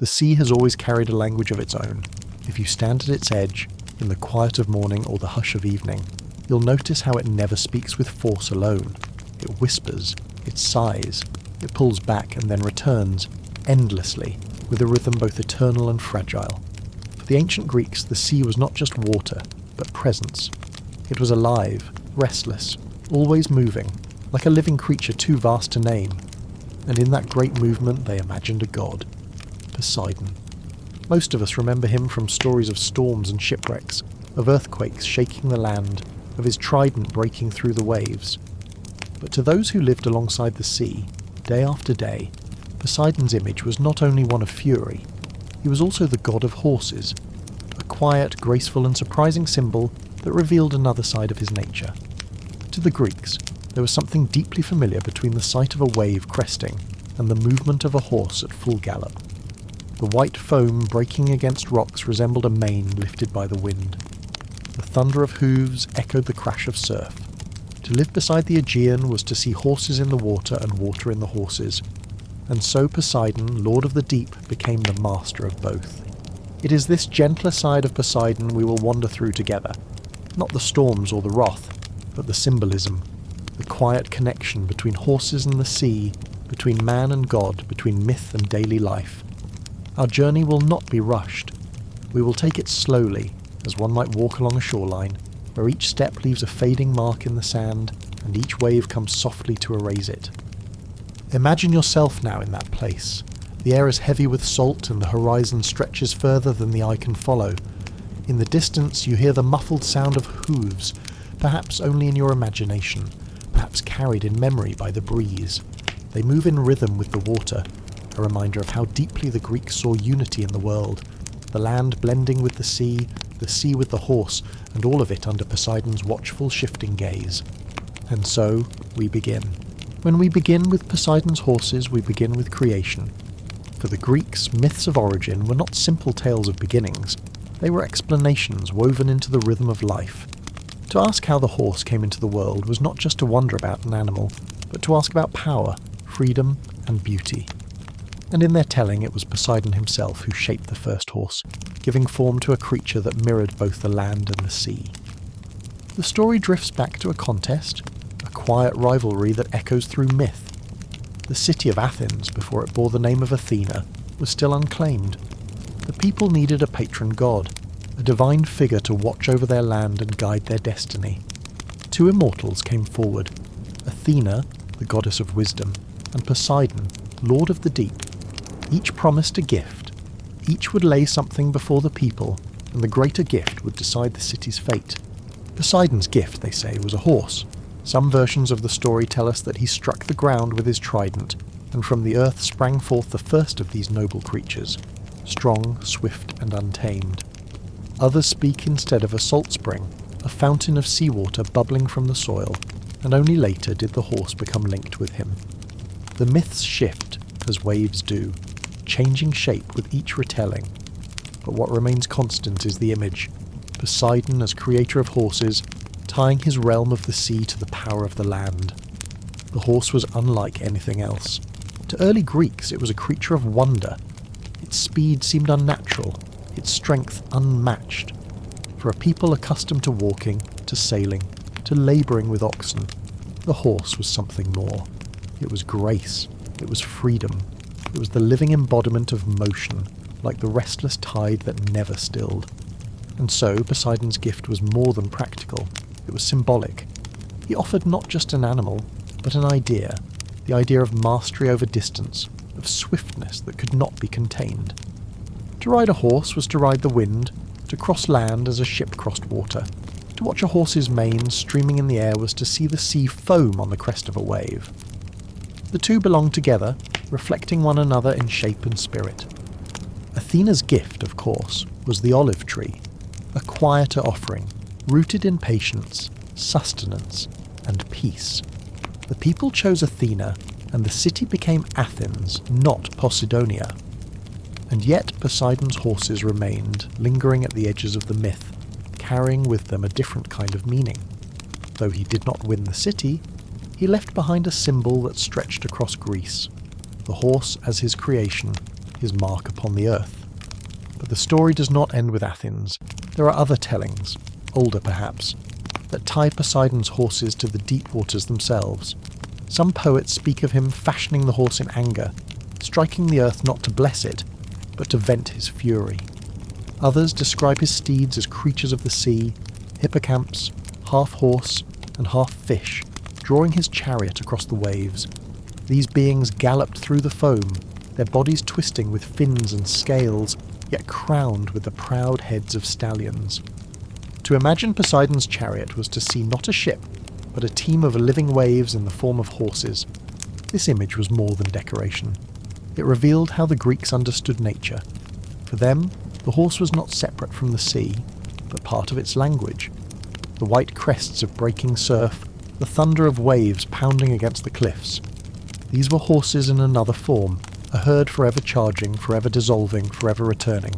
The sea has always carried a language of its own. If you stand at its edge, in the quiet of morning or the hush of evening, you'll notice how it never speaks with force alone. It whispers, it sighs, it pulls back and then returns, endlessly, with a rhythm both eternal and fragile. For the ancient Greeks, the sea was not just water, but presence. It was alive, restless, always moving, like a living creature too vast to name. And in that great movement they imagined a god. Poseidon. Most of us remember him from stories of storms and shipwrecks, of earthquakes shaking the land, of his trident breaking through the waves. But to those who lived alongside the sea, day after day, Poseidon's image was not only one of fury, he was also the god of horses, a quiet, graceful and surprising symbol that revealed another side of his nature. To the Greeks, there was something deeply familiar between the sight of a wave cresting and the movement of a horse at full gallop. The white foam breaking against rocks resembled a mane lifted by the wind. The thunder of hooves echoed the crash of surf. To live beside the Aegean was to see horses in the water and water in the horses, and so Poseidon, lord of the deep, became the master of both. It is this gentler side of Poseidon we will wander through together, not the storms or the wrath, but the symbolism, the quiet connection between horses and the sea, between man and God, between myth and daily life. Our journey will not be rushed. We will take it slowly, as one might walk along a shoreline, where each step leaves a fading mark in the sand, and each wave comes softly to erase it. Imagine yourself now in that place. The air is heavy with salt, and the horizon stretches further than the eye can follow. In the distance you hear the muffled sound of hooves, perhaps only in your imagination, perhaps carried in memory by the breeze. They move in rhythm with the water, a reminder of how deeply the Greeks saw unity in the world, the land blending with the sea with the horse, and all of it under Poseidon's watchful, shifting gaze. And so, we begin. When we begin with Poseidon's horses, we begin with creation. For the Greeks, myths of origin were not simple tales of beginnings. They were explanations woven into the rhythm of life. To ask how the horse came into the world was not just to wonder about an animal, but to ask about power, freedom, and beauty. And in their telling, it was Poseidon himself who shaped the first horse, giving form to a creature that mirrored both the land and the sea. The story drifts back to a contest, a quiet rivalry that echoes through myth. The city of Athens, before it bore the name of Athena, was still unclaimed. The people needed a patron god, a divine figure to watch over their land and guide their destiny. Two immortals came forward, Athena, the goddess of wisdom, and Poseidon, lord of the deep. Each promised a gift. Each would lay something before the people, and the greater gift would decide the city's fate. Poseidon's gift, they say, was a horse. Some versions of the story tell us that he struck the ground with his trident, and from the earth sprang forth the first of these noble creatures, strong, swift, and untamed. Others speak instead of a salt spring, a fountain of seawater bubbling from the soil, and only later did the horse become linked with him. The myths shift, as waves do, changing shape with each retelling, but what remains constant is the image, Poseidon as creator of horses, tying his realm of the sea to the power of the land. The horse was unlike anything else. To early Greeks it was a creature of wonder. Its speed seemed unnatural, its strength unmatched. For a people accustomed to walking, to sailing, to labouring with oxen, the horse was something more. It was grace, it was freedom, it was the living embodiment of motion, like the restless tide that never stilled. And so Poseidon's gift was more than practical, it was symbolic. He offered not just an animal, but an idea, the idea of mastery over distance, of swiftness that could not be contained. To ride a horse was to ride the wind, to cross land as a ship crossed water. To watch a horse's mane streaming in the air was to see the sea foam on the crest of a wave. The two belonged together, reflecting one another in shape and spirit. Athena's gift, of course, was the olive tree, a quieter offering, rooted in patience, sustenance, and peace. The people chose Athena, and the city became Athens, not Poseidonia. And yet Poseidon's horses remained, lingering at the edges of the myth, carrying with them a different kind of meaning. Though he did not win the city, he left behind a symbol that stretched across Greece, the horse as his creation, his mark upon the earth. But the story does not end with Athens. There are other tellings, older perhaps, that tie Poseidon's horses to the deep waters themselves. Some poets speak of him fashioning the horse in anger, striking the earth not to bless it, but to vent his fury. Others describe his steeds as creatures of the sea, hippocamps, half horse and half fish, drawing his chariot across the waves. These beings galloped through the foam, their bodies twisting with fins and scales, yet crowned with the proud heads of stallions. To imagine Poseidon's chariot was to see not a ship, but a team of living waves in the form of horses. This image was more than decoration. It revealed how the Greeks understood nature. For them, the horse was not separate from the sea, but part of its language. The white crests of breaking surf, the thunder of waves pounding against the cliffs. These were horses in another form, a herd forever charging, forever dissolving, forever returning.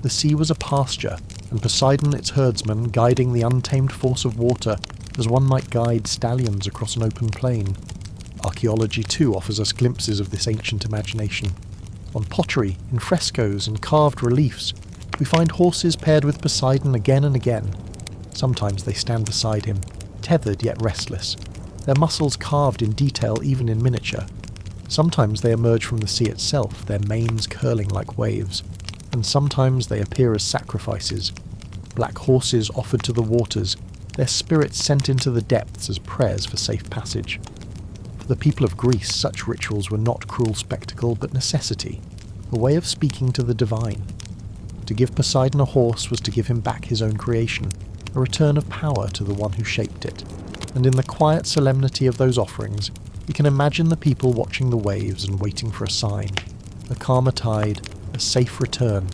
The sea was a pasture, and Poseidon its herdsman guiding the untamed force of water as one might guide stallions across an open plain. Archaeology too offers us glimpses of this ancient imagination. On pottery, in frescoes and carved reliefs, we find horses paired with Poseidon again and again. Sometimes they stand beside him, tethered yet restless, their muscles carved in detail even in miniature. Sometimes they emerge from the sea itself, their manes curling like waves, and sometimes they appear as sacrifices, black horses offered to the waters, their spirits sent into the depths as prayers for safe passage. For the people of Greece, such rituals were not cruel spectacle but necessity, a way of speaking to the divine. To give Poseidon a horse was to give him back his own creation, a return of power to the one who shaped it. And in the quiet solemnity of those offerings, we can imagine the people watching the waves and waiting for a sign, a calmer tide, a safe return,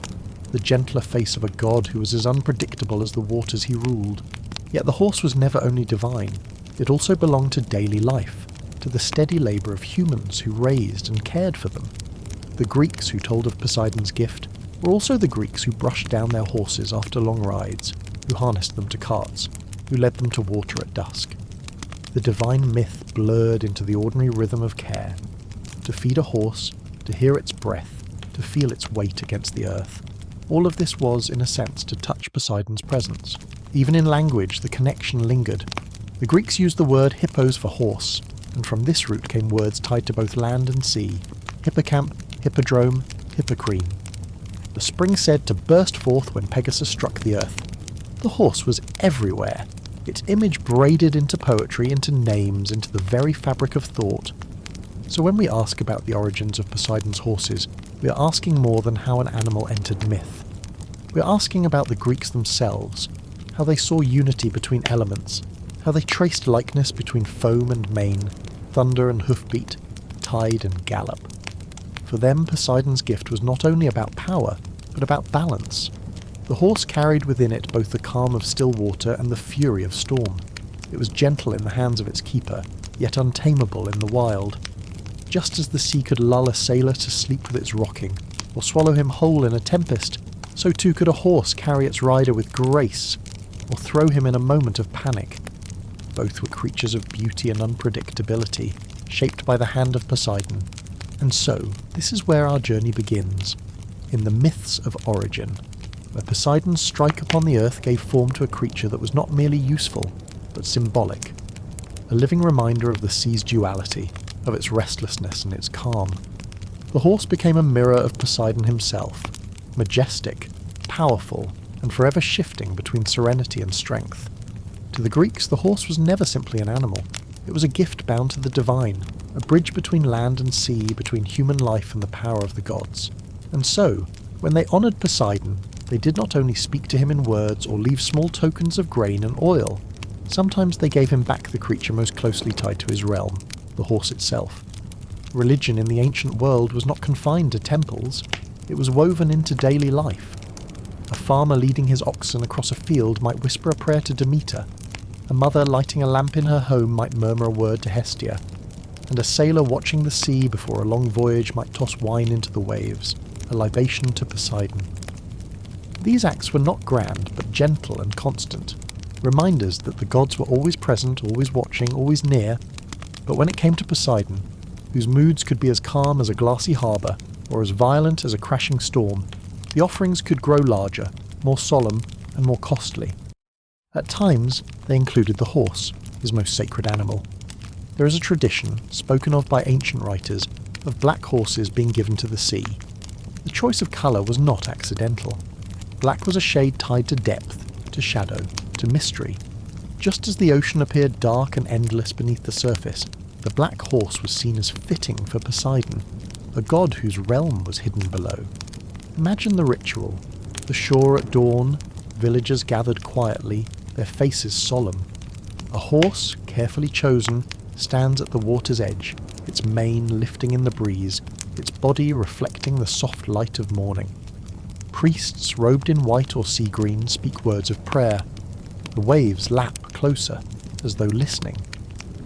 the gentler face of a god who was as unpredictable as the waters he ruled. Yet the horse was never only divine, it also belonged to daily life, to the steady labour of humans who raised and cared for them. The Greeks who told of Poseidon's gift were also the Greeks who brushed down their horses after long rides, who harnessed them to carts, who led them to water at dusk. The divine myth blurred into the ordinary rhythm of care. To feed a horse, to hear its breath, to feel its weight against the earth. All of this was, in a sense, to touch Poseidon's presence. Even in language, the connection lingered. The Greeks used the word hippos for horse, and from this root came words tied to both land and sea: hippocamp, hippodrome, hippocrene. The spring said to burst forth when Pegasus struck the earth. The horse was everywhere, its image braided into poetry, into names, into the very fabric of thought. So when we ask about the origins of Poseidon's horses, we are asking more than how an animal entered myth. We are asking about the Greeks themselves, how they saw unity between elements, how they traced likeness between foam and mane, thunder and hoofbeat, tide and gallop. For them, Poseidon's gift was not only about power, but about balance. The horse carried within it both the calm of still water and the fury of storm. It was gentle in the hands of its keeper, yet untamable in the wild. Just as the sea could lull a sailor to sleep with its rocking, or swallow him whole in a tempest, so too could a horse carry its rider with grace, or throw him in a moment of panic. Both were creatures of beauty and unpredictability, shaped by the hand of Poseidon. And so, this is where our journey begins, in the myths of origin, where Poseidon's strike upon the earth gave form to a creature that was not merely useful, but symbolic, a living reminder of the sea's duality, of its restlessness and its calm. The horse became a mirror of Poseidon himself, majestic, powerful, and forever shifting between serenity and strength. To the Greeks, the horse was never simply an animal. It was a gift bound to the divine, a bridge between land and sea, between human life and the power of the gods. And so, when they honoured Poseidon, they did not only speak to him in words or leave small tokens of grain and oil. Sometimes they gave him back the creature most closely tied to his realm, the horse itself. Religion in the ancient world was not confined to temples. It was woven into daily life. A farmer leading his oxen across a field might whisper a prayer to Demeter. A mother lighting a lamp in her home might murmur a word to Hestia. And a sailor watching the sea before a long voyage might toss wine into the waves, a libation to Poseidon. These acts were not grand, but gentle and constant, reminders that the gods were always present, always watching, always near. But when it came to Poseidon, whose moods could be as calm as a glassy harbour, or as violent as a crashing storm, the offerings could grow larger, more solemn, and more costly. At times, they included the horse, his most sacred animal. There is a tradition, spoken of by ancient writers, of black horses being given to the sea. The choice of colour was not accidental. Black was a shade tied to depth, to shadow, to mystery. Just as the ocean appeared dark and endless beneath the surface, the black horse was seen as fitting for Poseidon, a god whose realm was hidden below. Imagine the ritual. The shore at dawn, villagers gathered quietly, their faces solemn. A horse, carefully chosen, stands at the water's edge, its mane lifting in the breeze, its body reflecting the soft light of morning. Priests robed in white or sea green speak words of prayer. The waves lap closer, as though listening.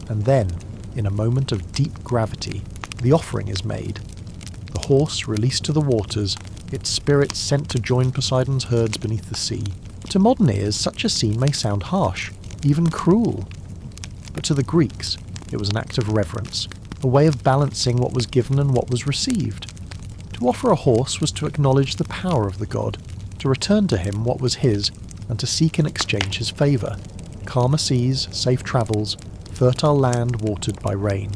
And then, in a moment of deep gravity, the offering is made. The horse released to the waters, its spirit sent to join Poseidon's herds beneath the sea. To modern ears, such a scene may sound harsh, even cruel. But to the Greeks, it was an act of reverence, a way of balancing what was given and what was received. To offer a horse was to acknowledge the power of the god, to return to him what was his, and to seek in exchange his favour. Calmer seas, safe travels, fertile land watered by rain.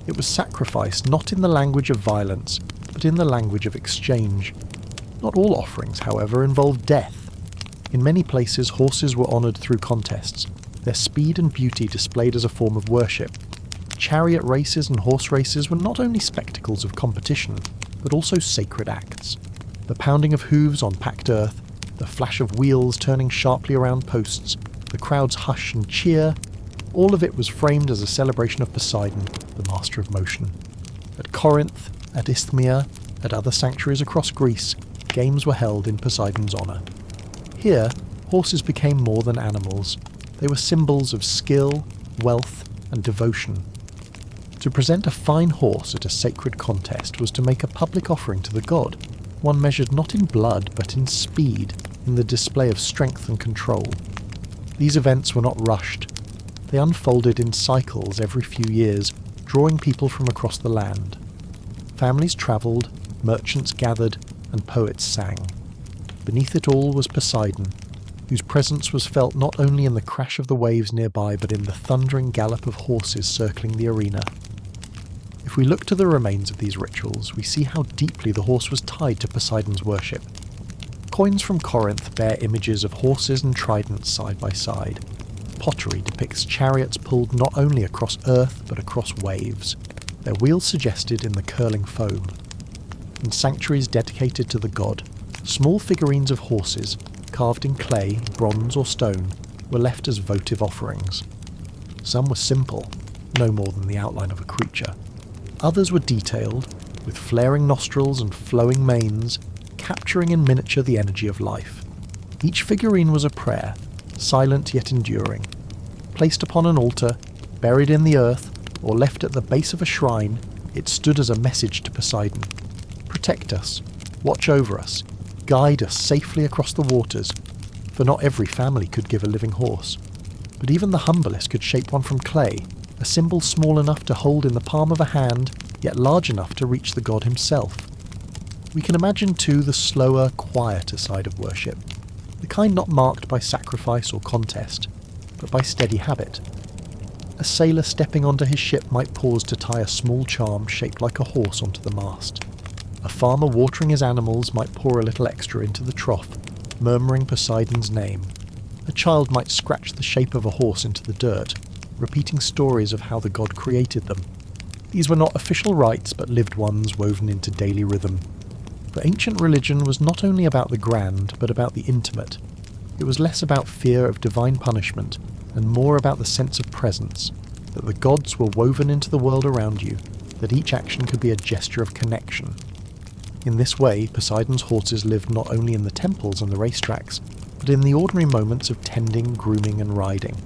It was sacrifice not in the language of violence, but in the language of exchange. Not all offerings, however, involved death. In many places, horses were honoured through contests, their speed and beauty displayed as a form of worship. Chariot races and horse races were not only spectacles of competition, but also sacred acts. The pounding of hooves on packed earth, the flash of wheels turning sharply around posts, the crowd's hush and cheer, all of it was framed as a celebration of Poseidon, the master of motion. At Corinth, at Isthmia, at other sanctuaries across Greece, games were held in Poseidon's honour. Here, horses became more than animals. They were symbols of skill, wealth, and devotion. To present a fine horse at a sacred contest was to make a public offering to the god, one measured not in blood but in speed, in the display of strength and control. These events were not rushed. They unfolded in cycles every few years, drawing people from across the land. Families travelled, merchants gathered, and poets sang. Beneath it all was Poseidon, whose presence was felt not only in the crash of the waves nearby but in the thundering gallop of horses circling the arena. If we look to the remains of these rituals, we see how deeply the horse was tied to Poseidon's worship. Coins from Corinth bear images of horses and tridents side by side. Pottery depicts chariots pulled not only across earth but across waves, their wheels suggested in the curling foam. In sanctuaries dedicated to the god, small figurines of horses, carved in clay, bronze or stone, were left as votive offerings. Some were simple, no more than the outline of a creature. Others were detailed, with flaring nostrils and flowing manes, capturing in miniature the energy of life. Each figurine was a prayer, silent yet enduring. Placed upon an altar, buried in the earth, or left at the base of a shrine, it stood as a message to Poseidon. Protect us, watch over us, guide us safely across the waters, for not every family could give a living horse. But even the humblest could shape one from clay, a symbol small enough to hold in the palm of a hand, yet large enough to reach the god himself. We can imagine too the slower, quieter side of worship, the kind not marked by sacrifice or contest, but by steady habit. A sailor stepping onto his ship might pause to tie a small charm shaped like a horse onto the mast. A farmer watering his animals might pour a little extra into the trough, murmuring Poseidon's name. A child might scratch the shape of a horse into the dirt, repeating stories of how the god created them. These were not official rites, but lived ones woven into daily rhythm. For ancient religion was not only about the grand, but about the intimate. It was less about fear of divine punishment, and more about the sense of presence, that the gods were woven into the world around you, that each action could be a gesture of connection. In this way, Poseidon's horses lived not only in the temples and the racetracks, but in the ordinary moments of tending, grooming, and riding.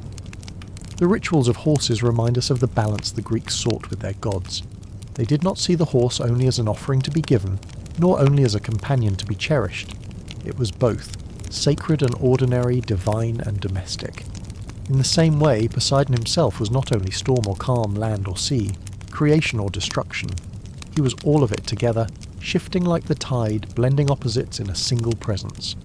The rituals of horses remind us of the balance the Greeks sought with their gods. They did not see the horse only as an offering to be given, nor only as a companion to be cherished. It was both, sacred and ordinary, divine and domestic. In the same way, Poseidon himself was not only storm or calm, land or sea, creation or destruction. He was all of it together, shifting like the tide, blending opposites in a single presence.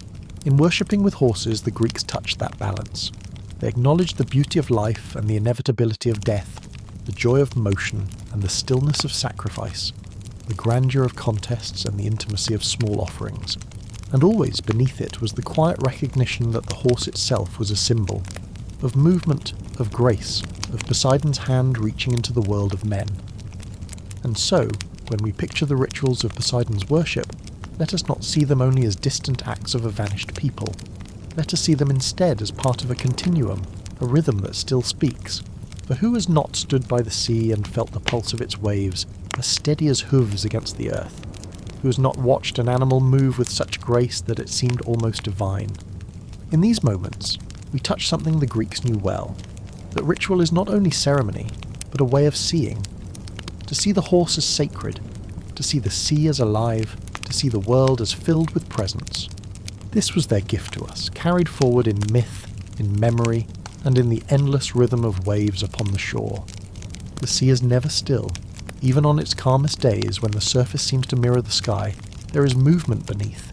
In worshipping with horses, the Greeks touched that balance. They acknowledged the beauty of life and the inevitability of death, the joy of motion and the stillness of sacrifice, the grandeur of contests and the intimacy of small offerings. And always beneath it was the quiet recognition that the horse itself was a symbol of movement, of grace, of Poseidon's hand reaching into the world of men. And so, when we picture the rituals of Poseidon's worship, let us not see them only as distant acts of a vanished people. Let us see them instead as part of a continuum, a rhythm that still speaks. For who has not stood by the sea and felt the pulse of its waves, as steady as hooves against the earth? Who has not watched an animal move with such grace that it seemed almost divine? In these moments, we touch something the Greeks knew well, that ritual is not only ceremony, but a way of seeing. To see the horse as sacred, to see the sea as alive, to see the world as filled with presence. This was their gift to us, carried forward in myth, in memory, and in the endless rhythm of waves upon the shore. The sea is never still. Even on its calmest days, when the surface seems to mirror the sky, there is movement beneath.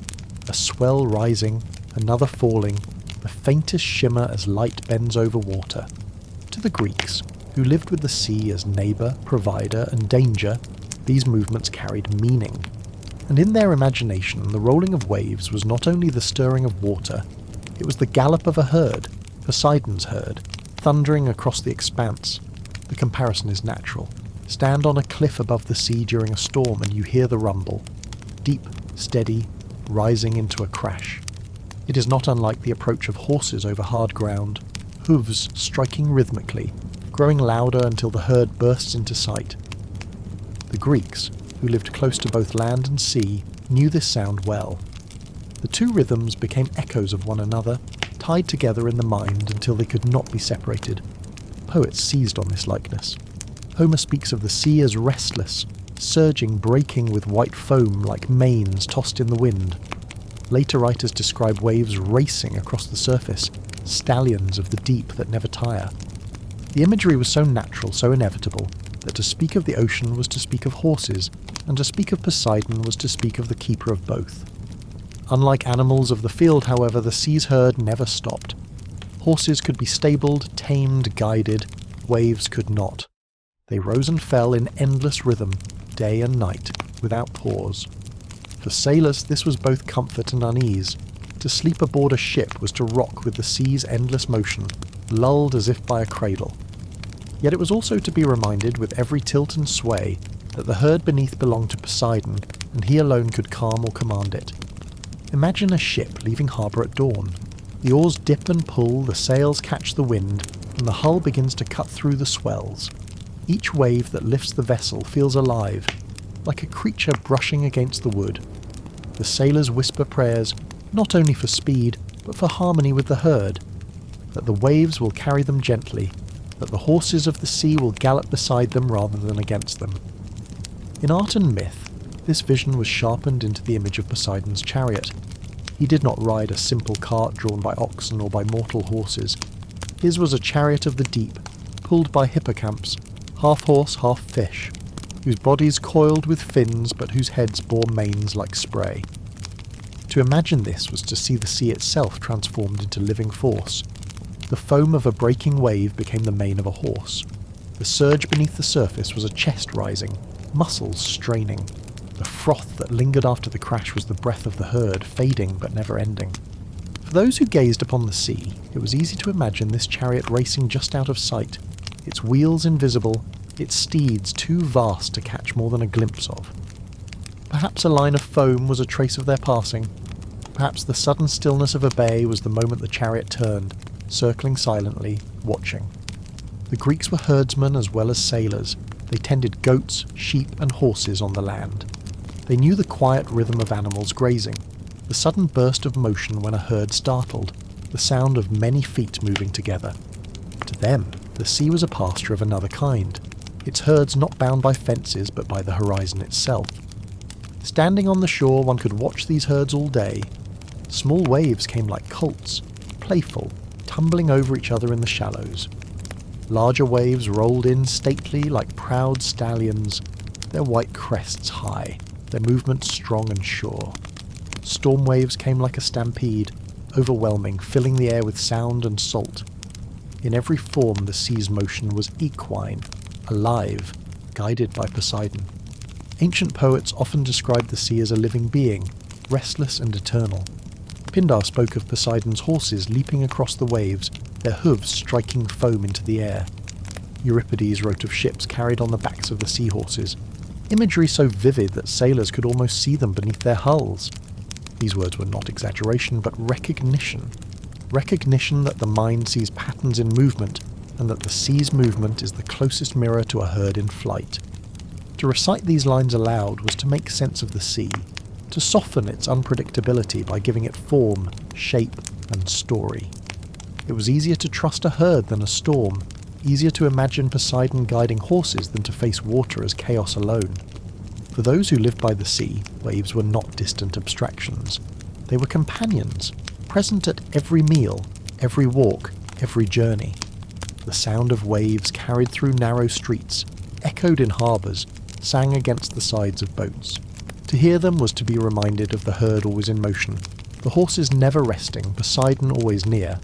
A swell rising, another falling, the faintest shimmer as light bends over water. To the Greeks, who lived with the sea as neighbour, provider, and danger, these movements carried meaning. And in their imagination, the rolling of waves was not only the stirring of water, it was the gallop of a herd, Poseidon's herd, thundering across the expanse. The comparison is natural. Stand on a cliff above the sea during a storm and you hear the rumble. Deep, steady, rising into a crash. It is not unlike the approach of horses over hard ground, hooves striking rhythmically, growing louder until the herd bursts into sight. The Greeks, who lived close to both land and sea, knew this sound well. The two rhythms became echoes of one another, tied together in the mind until they could not be separated. Poets seized on this likeness. Homer speaks of the sea as restless, surging, breaking with white foam like manes tossed in the wind. Later writers describe waves racing across the surface, stallions of the deep that never tire. The imagery was so natural, so inevitable, that to speak of the ocean was to speak of horses, and to speak of Poseidon was to speak of the keeper of both. Unlike animals of the field, however, the sea's herd never stopped. Horses could be stabled, tamed, guided. Waves could not. They rose and fell in endless rhythm, day and night, without pause. For sailors, this was both comfort and unease. To sleep aboard a ship was to rock with the sea's endless motion, lulled as if by a cradle. Yet it was also to be reminded with every tilt and sway that the herd beneath belonged to Poseidon, and he alone could calm or command it. Imagine a ship leaving harbour at dawn. The oars dip and pull, the sails catch the wind, and the hull begins to cut through the swells. Each wave that lifts the vessel feels alive, like a creature brushing against the wood. The sailors whisper prayers, not only for speed, but for harmony with the herd, that the waves will carry them gently, that the horses of the sea will gallop beside them rather than against them. In art and myth, this vision was sharpened into the image of Poseidon's chariot. He did not ride a simple cart drawn by oxen or by mortal horses. His was a chariot of the deep, pulled by hippocamps, half horse, half fish, whose bodies coiled with fins but whose heads bore manes like spray. To imagine this was to see the sea itself transformed into living force. The foam of a breaking wave became the mane of a horse. The surge beneath the surface was a chest rising, muscles straining. The froth that lingered after the crash was the breath of the herd, fading but never ending. For those who gazed upon the sea, it was easy to imagine this chariot racing just out of sight, its wheels invisible, its steeds too vast to catch more than a glimpse of. Perhaps a line of foam was a trace of their passing. Perhaps the sudden stillness of a bay was the moment the chariot turned, circling silently, watching. The Greeks were herdsmen as well as sailors. They tended goats, sheep, and horses on the land. They knew the quiet rhythm of animals grazing, the sudden burst of motion when a herd startled, the sound of many feet moving together. To them, the sea was a pasture of another kind, its herds not bound by fences but by the horizon itself. Standing on the shore, one could watch these herds all day. Small waves came like colts, playful, tumbling over each other in the shallows. Larger waves rolled in stately like proud stallions, their white crests high. their movements strong and sure. Storm waves came like a stampede, overwhelming, filling the air with sound and salt. In every form the sea's motion was equine, alive, guided by Poseidon. Ancient poets often described the sea as a living being, restless and eternal. Pindar spoke of Poseidon's horses leaping across the waves, their hooves striking foam into the air. Euripides wrote of ships carried on the backs of the seahorses, imagery so vivid that sailors could almost see them beneath their hulls. These words were not exaggeration, but recognition. Recognition that the mind sees patterns in movement, and that the sea's movement is the closest mirror to a herd in flight. To recite these lines aloud was to make sense of the sea, to soften its unpredictability by giving it form, shape, and story. It was easier to trust a herd than a storm, easier to imagine Poseidon guiding horses than to face water as chaos alone. For those who lived by the sea, waves were not distant abstractions. They were companions, present at every meal, every walk, every journey. The sound of waves carried through narrow streets, echoed in harbours, sang against the sides of boats. To hear them was to be reminded of the herd always in motion, the horses never resting, Poseidon always near.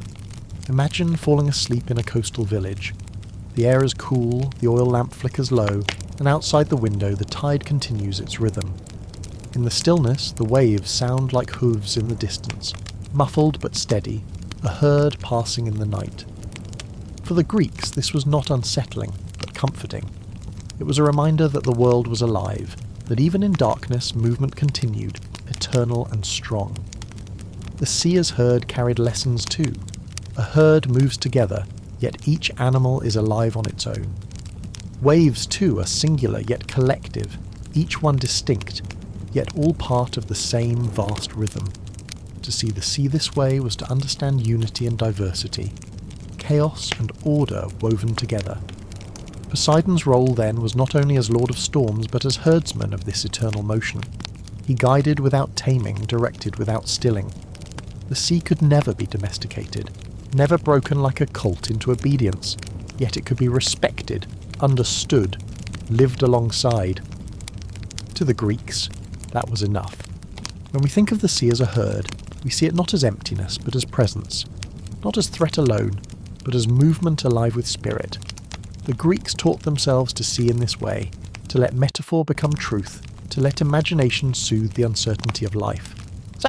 Imagine falling asleep in a coastal village. The air is cool, the oil lamp flickers low, and outside the window the tide continues its rhythm. In the stillness, the waves sound like hooves in the distance, muffled but steady, a herd passing in the night. For the Greeks, this was not unsettling, but comforting. It was a reminder that the world was alive, that even in darkness movement continued, eternal and strong. The sea as herd carried lessons too. A herd moves together, yet each animal is alive on its own. Waves too are singular yet collective, each one distinct, yet all part of the same vast rhythm. To see the sea this way was to understand unity and diversity, chaos and order woven together. Poseidon's role then was not only as lord of storms but as herdsman of this eternal motion. He guided without taming, directed without stilling. The sea could never be domesticated, never broken like a colt into obedience, yet it could be respected, understood, lived alongside. To the Greeks, that was enough. When we think of the sea as a herd, we see it not as emptiness but as presence, not as threat alone, but as movement alive with spirit. The Greeks taught themselves to see in this way, to let metaphor become truth, to let imagination soothe the uncertainty of life.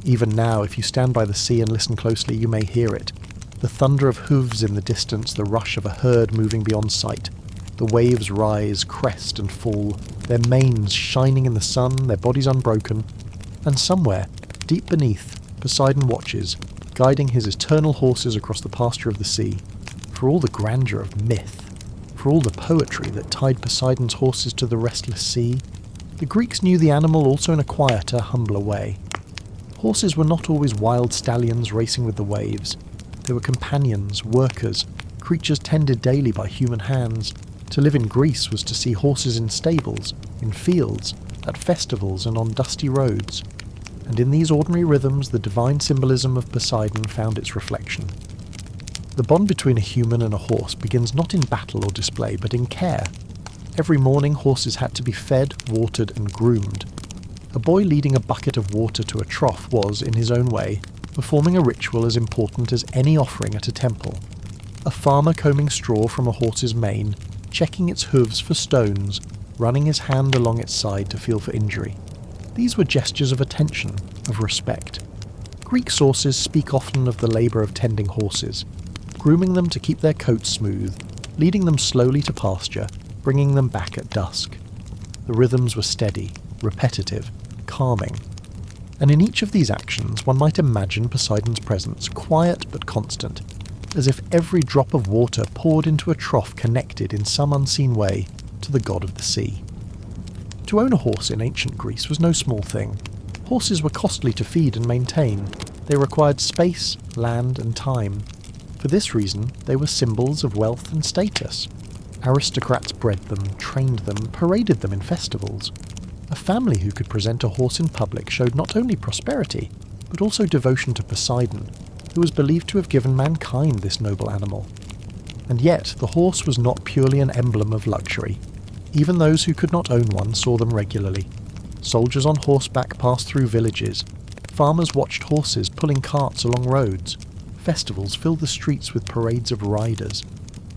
Even now, if you stand by the sea and listen closely, you may hear it. The thunder of hooves in the distance, the rush of a herd moving beyond sight. The waves rise, crest and fall, their manes shining in the sun, their bodies unbroken. And somewhere, deep beneath, Poseidon watches, guiding his eternal horses across the pasture of the sea. For all the grandeur of myth, for all the poetry that tied Poseidon's horses to the restless sea, the Greeks knew the animal also in a quieter, humbler way. Horses were not always wild stallions racing with the waves. They were companions, workers, creatures tended daily by human hands. To live in Greece was to see horses in stables, in fields, at festivals and on dusty roads. And in these ordinary rhythms the divine symbolism of Poseidon found its reflection. The bond between a human and a horse begins not in battle or display, but in care. Every morning horses had to be fed, watered and groomed. A boy leading a bucket of water to a trough was, in his own way, performing a ritual as important as any offering at a temple. A farmer combing straw from a horse's mane, checking its hooves for stones, running his hand along its side to feel for injury. These were gestures of attention, of respect. Greek sources speak often of the labour of tending horses, grooming them to keep their coats smooth, leading them slowly to pasture, bringing them back at dusk. The rhythms were steady, repetitive, calming. And in each of these actions one might imagine Poseidon's presence, quiet but constant, as if every drop of water poured into a trough connected in some unseen way to the god of the sea. To own a horse in ancient Greece was no small thing. Horses were costly to feed and maintain. They required space, land and time. For this reason, they were symbols of wealth and status. Aristocrats bred them, trained them, paraded them in festivals. A family who could present a horse in public showed not only prosperity, but also devotion to Poseidon, who was believed to have given mankind this noble animal. And yet, the horse was not purely an emblem of luxury. Even those who could not own one saw them regularly. Soldiers on horseback passed through villages. Farmers watched horses pulling carts along roads. Festivals filled the streets with parades of riders.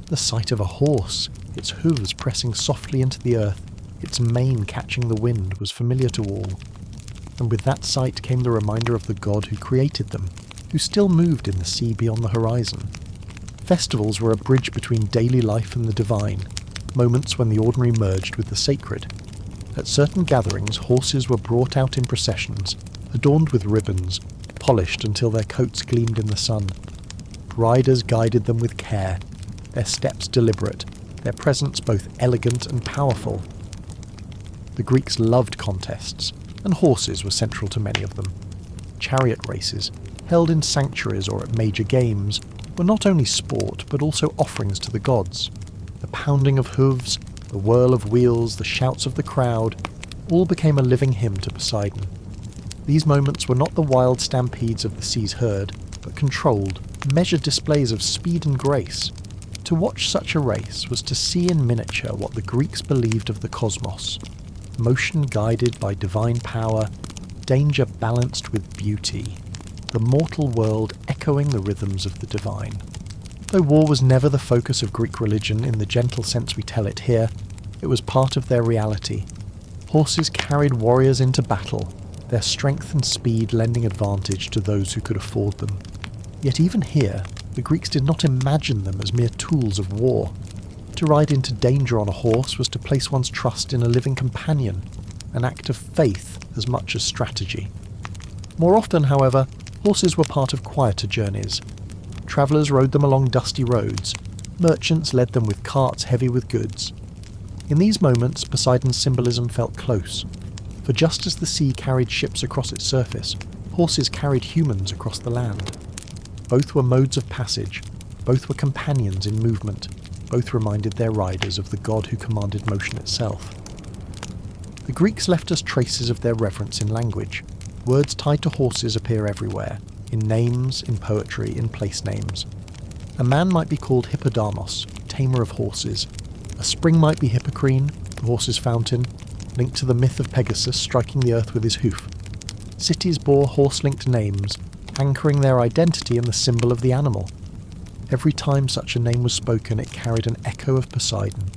The sight of a horse, its hooves pressing softly into the earth, its mane catching the wind, was familiar to all. And with that sight came the reminder of the god who created them, who still moved in the sea beyond the horizon. Festivals were a bridge between daily life and the divine, moments when the ordinary merged with the sacred. At certain gatherings, horses were brought out in processions, adorned with ribbons, polished until their coats gleamed in the sun. Riders guided them with care, their steps deliberate, their presence both elegant and powerful. The Greeks loved contests, and horses were central to many of them. Chariot races, held in sanctuaries or at major games, were not only sport but also offerings to the gods. The pounding of hooves, the whirl of wheels, the shouts of the crowd, all became a living hymn to Poseidon. These moments were not the wild stampedes of the sea's herd, but controlled, measured displays of speed and grace. To watch such a race was to see in miniature what the Greeks believed of the cosmos: motion guided by divine power, danger balanced with beauty, the mortal world echoing the rhythms of the divine. Though war was never the focus of Greek religion in the gentle sense we tell it here, it was part of their reality. Horses carried warriors into battle, their strength and speed lending advantage to those who could afford them. Yet even here, the Greeks did not imagine them as mere tools of war. To ride into danger on a horse was to place one's trust in a living companion, an act of faith as much as strategy. More often, however, horses were part of quieter journeys. Travellers rode them along dusty roads. Merchants led them with carts heavy with goods. In these moments, Poseidon's symbolism felt close. For just as the sea carried ships across its surface, horses carried humans across the land. Both were modes of passage. Both were companions in movement. Both reminded their riders of the god who commanded motion itself. The Greeks left us traces of their reverence in language. Words tied to horses appear everywhere, in names, in poetry, in place names. A man might be called Hippodamos, tamer of horses. A spring might be Hippocrene, the horse's fountain, linked to the myth of Pegasus striking the earth with his hoof. Cities bore horse-linked names, anchoring their identity in the symbol of the animal. Every time such a name was spoken, it carried an echo of Poseidon.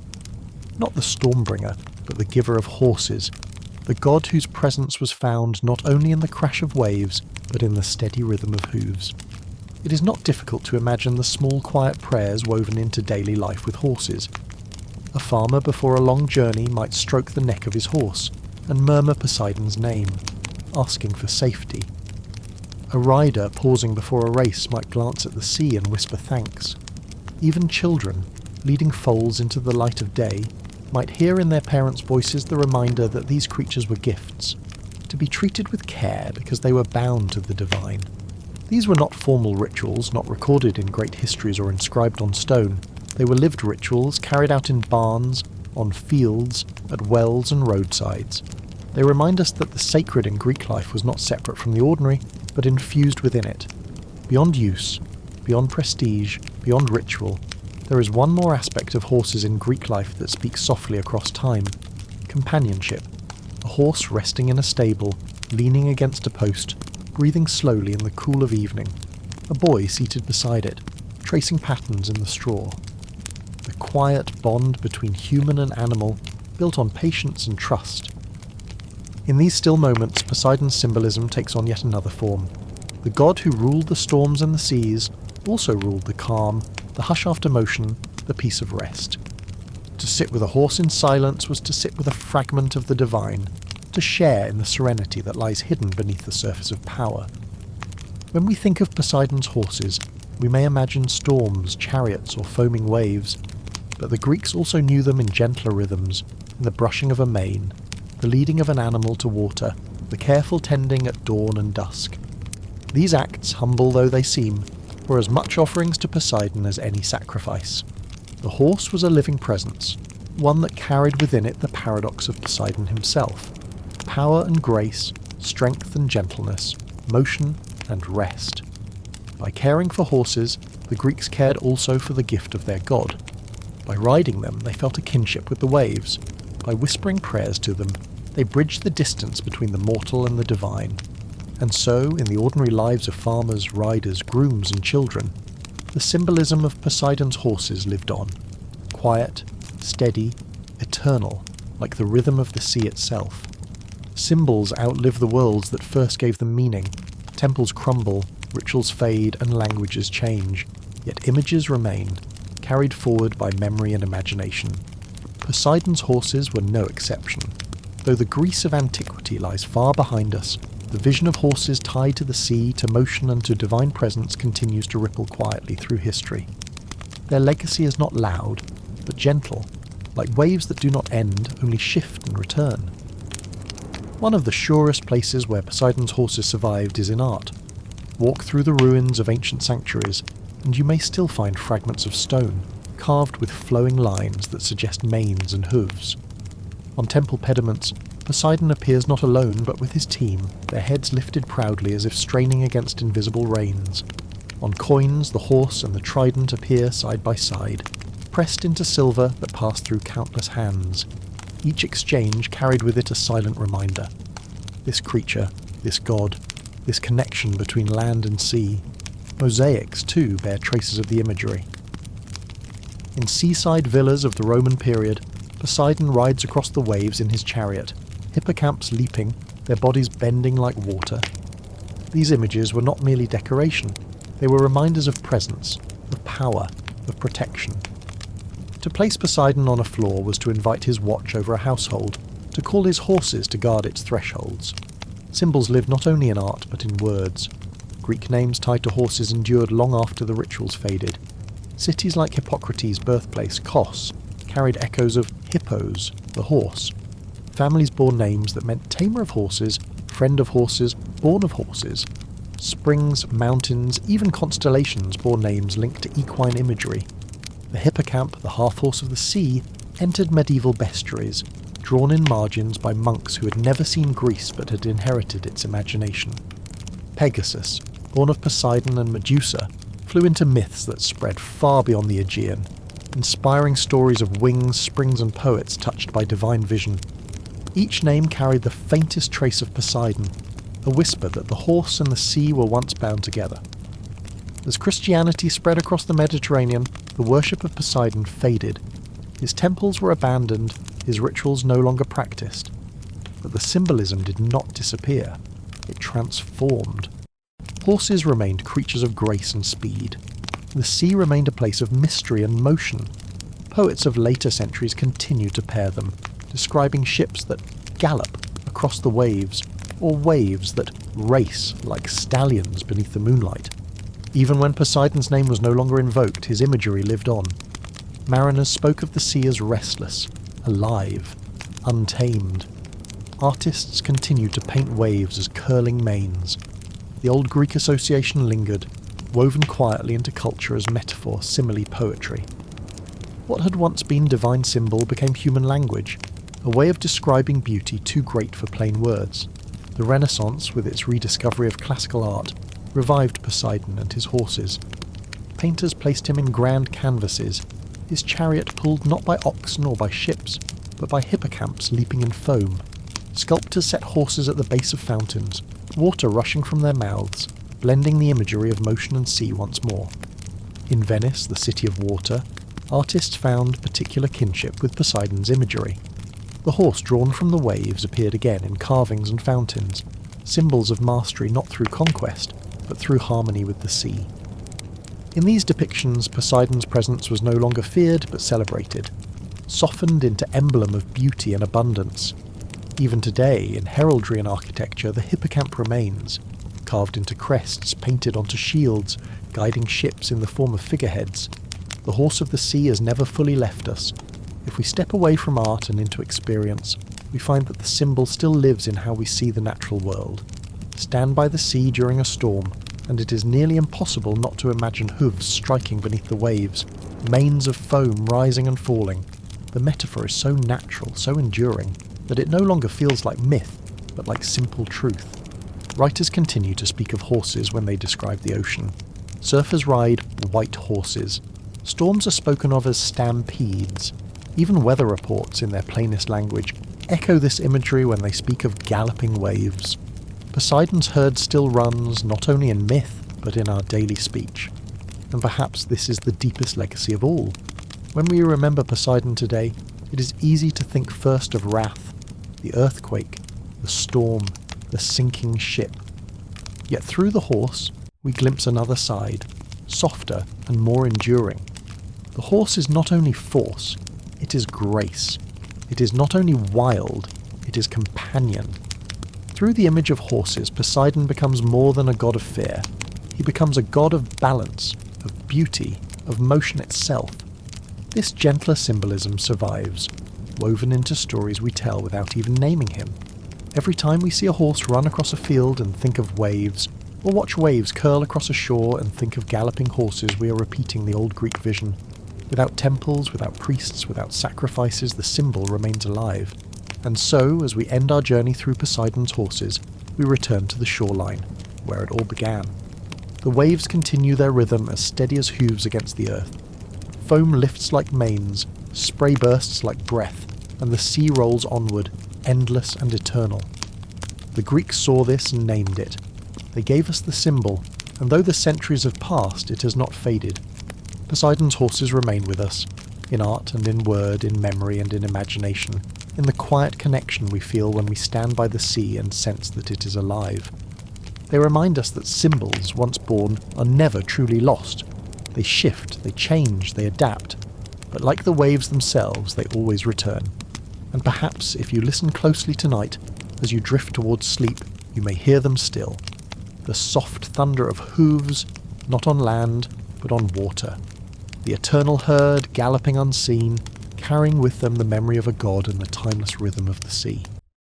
Not the stormbringer, but the giver of horses, the god whose presence was found not only in the crash of waves, but in the steady rhythm of hooves. It is not difficult to imagine the small quiet prayers woven into daily life with horses. A farmer before a long journey might stroke the neck of his horse and murmur Poseidon's name, asking for safety. A rider pausing before a race might glance at the sea and whisper thanks. Even children, leading foals into the light of day, might hear in their parents' voices the reminder that these creatures were gifts, to be treated with care because they were bound to the divine. These were not formal rituals, not recorded in great histories or inscribed on stone. They were lived rituals carried out in barns, on fields, at wells and roadsides. They remind us that the sacred in Greek life was not separate from the ordinary, but infused within it. Beyond use, beyond prestige, beyond ritual, there is one more aspect of horses in Greek life that speaks softly across time: companionship. A horse resting in a stable, leaning against a post, breathing slowly in the cool of evening. A boy seated beside it, tracing patterns in the straw. The quiet bond between human and animal, built on patience and trust. In these still moments, Poseidon's symbolism takes on yet another form. The god who ruled the storms and the seas also ruled the calm, the hush after motion, the peace of rest. To sit with a horse in silence was to sit with a fragment of the divine, to share in the serenity that lies hidden beneath the surface of power. When we think of Poseidon's horses, we may imagine storms, chariots, or foaming waves, but the Greeks also knew them in gentler rhythms, in the brushing of a mane, the leading of an animal to water, the careful tending at dawn and dusk. These acts, humble though they seem, were as much offerings to Poseidon as any sacrifice. The horse was a living presence, one that carried within it the paradox of Poseidon himself: power and grace, strength and gentleness, motion and rest. By caring for horses, the Greeks cared also for the gift of their god. By riding them, they felt a kinship with the waves. By whispering prayers to them, They bridge the distance between the mortal and the divine. And so, in the ordinary lives of farmers, riders, grooms and children, the symbolism of Poseidon's horses lived on. Quiet, steady, eternal, like the rhythm of the sea itself. Symbols outlive the worlds that first gave them meaning. Temples crumble, rituals fade, and languages change. Yet images remain, carried forward by memory and imagination. Poseidon's horses were no exception. Though the Greece of antiquity lies far behind us, the vision of horses tied to the sea, to motion and to divine presence continues to ripple quietly through history. Their legacy is not loud, but gentle, like waves that do not end, only shift and return. One of the surest places where Poseidon's horses survived is in art. Walk through the ruins of ancient sanctuaries, and you may still find fragments of stone, carved with flowing lines that suggest manes and hooves. On temple pediments, Poseidon appears not alone but with his team, their heads lifted proudly as if straining against invisible reins. On coins, the horse and the trident appear side by side, pressed into silver that pass through countless hands. Each exchange carried with it a silent reminder. This creature, this god, this connection between land and sea. Mosaics, too, bear traces of the imagery. In seaside villas of the Roman period, Poseidon rides across the waves in his chariot, hippocamps leaping, their bodies bending like water. These images were not merely decoration, they were reminders of presence, of power, of protection. To place Poseidon on a floor was to invite his watch over a household, to call his horses to guard its thresholds. Symbols live not only in art but in words. Greek names tied to horses endured long after the rituals faded. Cities like Hippocrates' birthplace, Kos, carried echoes of Hippos, the horse. Families bore names that meant tamer of horses, friend of horses, born of horses. Springs, mountains, even constellations bore names linked to equine imagery. The hippocamp, the half-horse of the sea, entered medieval bestiaries, drawn in margins by monks who had never seen Greece but had inherited its imagination. Pegasus, born of Poseidon and Medusa, flew into myths that spread far beyond the Aegean, inspiring stories of wings, springs and poets touched by divine vision. Each name carried the faintest trace of Poseidon, a whisper that the horse and the sea were once bound together. As Christianity spread across the Mediterranean, the worship of Poseidon faded. His temples were abandoned, his rituals no longer practiced. But the symbolism did not disappear. It transformed. Horses remained creatures of grace and speed. The sea remained a place of mystery and motion. Poets of later centuries continued to pair them, describing ships that gallop across the waves, or waves that race like stallions beneath the moonlight. Even when Poseidon's name was no longer invoked, his imagery lived on. Mariners spoke of the sea as restless, alive, untamed. Artists continued to paint waves as curling manes. The old Greek association lingered, woven quietly into culture as metaphor, simile, poetry. What had once been divine symbol became human language, a way of describing beauty too great for plain words. The Renaissance, with its rediscovery of classical art, revived Poseidon and his horses. Painters placed him in grand canvases, his chariot pulled not by oxen or by ships, but by hippocamps leaping in foam. Sculptors set horses at the base of fountains, water rushing from their mouths, blending the imagery of motion and sea once more. In Venice, the city of water, artists found particular kinship with Poseidon's imagery. The horse drawn from the waves appeared again in carvings and fountains, symbols of mastery not through conquest, but through harmony with the sea. In these depictions, Poseidon's presence was no longer feared but celebrated, softened into emblem of beauty and abundance. Even today, in heraldry and architecture, the hippocamp remains, carved into crests, painted onto shields, guiding ships in the form of figureheads. The horse of the sea has never fully left us. If we step away from art and into experience, we find that the symbol still lives in how we see the natural world. Stand by the sea during a storm, and it is nearly impossible not to imagine hooves striking beneath the waves, manes of foam rising and falling. The metaphor is so natural, so enduring, that it no longer feels like myth, but like simple truth. Writers continue to speak of horses when they describe the ocean. Surfers ride white horses. Storms are spoken of as stampedes. Even weather reports, in their plainest language, echo this imagery when they speak of galloping waves. Poseidon's herd still runs not only in myth, but in our daily speech. And perhaps this is the deepest legacy of all. When we remember Poseidon today, it is easy to think first of wrath, the earthquake, the storm, the sinking ship. Yet through the horse, we glimpse another side, softer and more enduring. The horse is not only force, it is grace. It is not only wild, it is companion. Through the image of horses, Poseidon becomes more than a god of fear. He becomes a god of balance, of beauty, of motion itself. This gentler symbolism survives, woven into stories we tell without even naming him. Every time we see a horse run across a field and think of waves, or watch waves curl across a shore and think of galloping horses, we are repeating the old Greek vision. Without temples, without priests, without sacrifices, the symbol remains alive. And so, as we end our journey through Poseidon's horses, we return to the shoreline, where it all began. The waves continue their rhythm as steady as hooves against the earth. Foam lifts like manes, spray bursts like breath, and the sea rolls onward, endless and eternal. The Greeks saw this and named it. They gave us the symbol, and though the centuries have passed, it has not faded. Poseidon's horses remain with us, in art and in word, in memory and in imagination, in the quiet connection we feel when we stand by the sea and sense that it is alive. They remind us that symbols, once born, are never truly lost. They shift, they change, they adapt, but like the waves themselves, they always return. And perhaps, if you listen closely tonight, as you drift towards sleep, you may hear them still. The soft thunder of hooves, not on land, but on water. The eternal herd galloping unseen, carrying with them the memory of a god and the timeless rhythm of the sea.